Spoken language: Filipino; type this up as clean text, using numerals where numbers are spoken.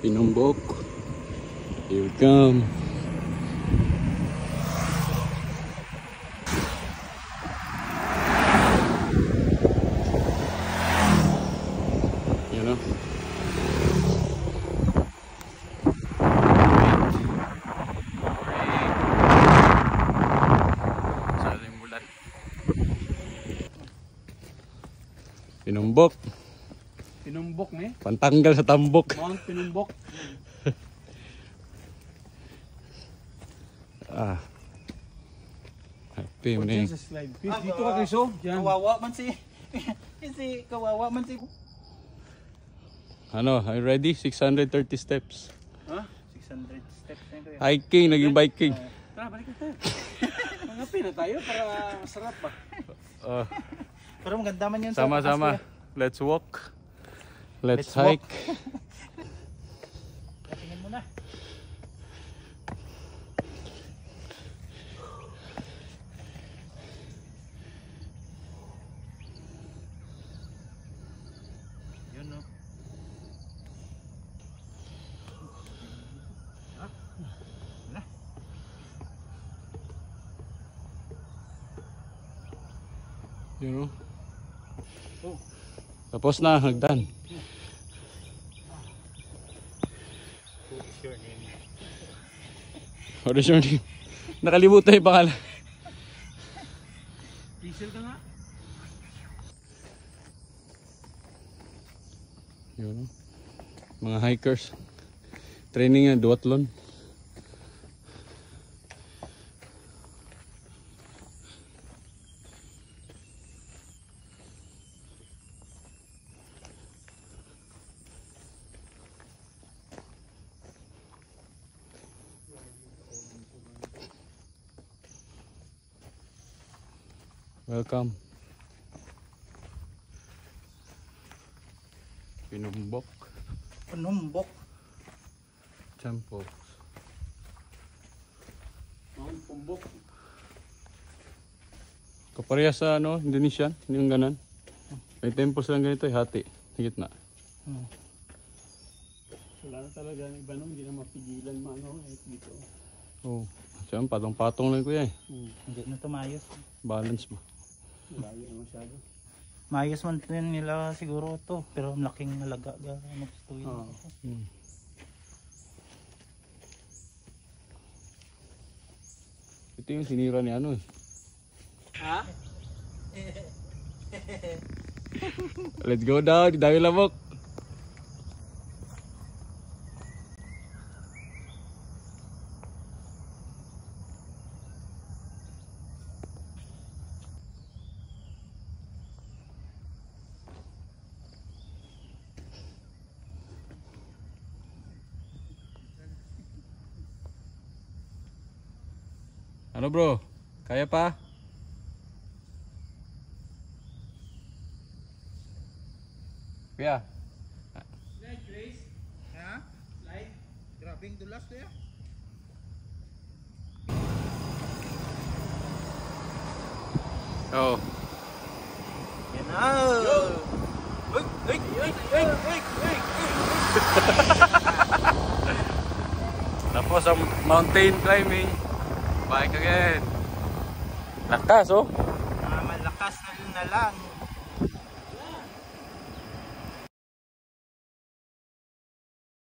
Pinumbok. Here we come. You know. Saling bulan. Pinumbok. Pinumbok ni? Pantanggal sa tambok. Mount Pinumbok. Happy mo na. Dito ka Kriso. Kawawa man si kawawa man si. Ano, are you ready? 630 steps. Ha? 600 steps na ito. Hiking, naging biking. Tara, balik tayo. Mangapi na tayo para masarap ba? Pero maganda man yan. Sama-sama. Let's walk. Let's hike. Tingnan mo na. Yun no. Wala. You know? Oh. Tapos na, hagdan. What is your name? Nakalimutan yung pangalan. Diesel ka nga. Yun, mga hikers. Training nga, duathlon. Welcome. Pinumbok. Pinumbok. Champo. Pinumbok. Kapareha sa ano, Indonesian, yung ganan. May temples lang ganito, hati. Higit na. Wala na talaga ng iba nung, hindi na mapigilan mano dito. Oh, siyang patong-patong lang ko yan. Hindi na tumayos. Balance mo. Malayo na masyado. Mayos man din nila siguro ito, pero malaking halaga gusto yun. Ito yung sinira ni ano eh. Ha? Let's go down, dami lamok. Ano bro? Kaya pa? Kuya? Light race? Ha? Light? Grabing dulas na yan. Oo. Yan na! Tapos ang mountain climbing. Bike again. Lakas oh. Malakas na lang.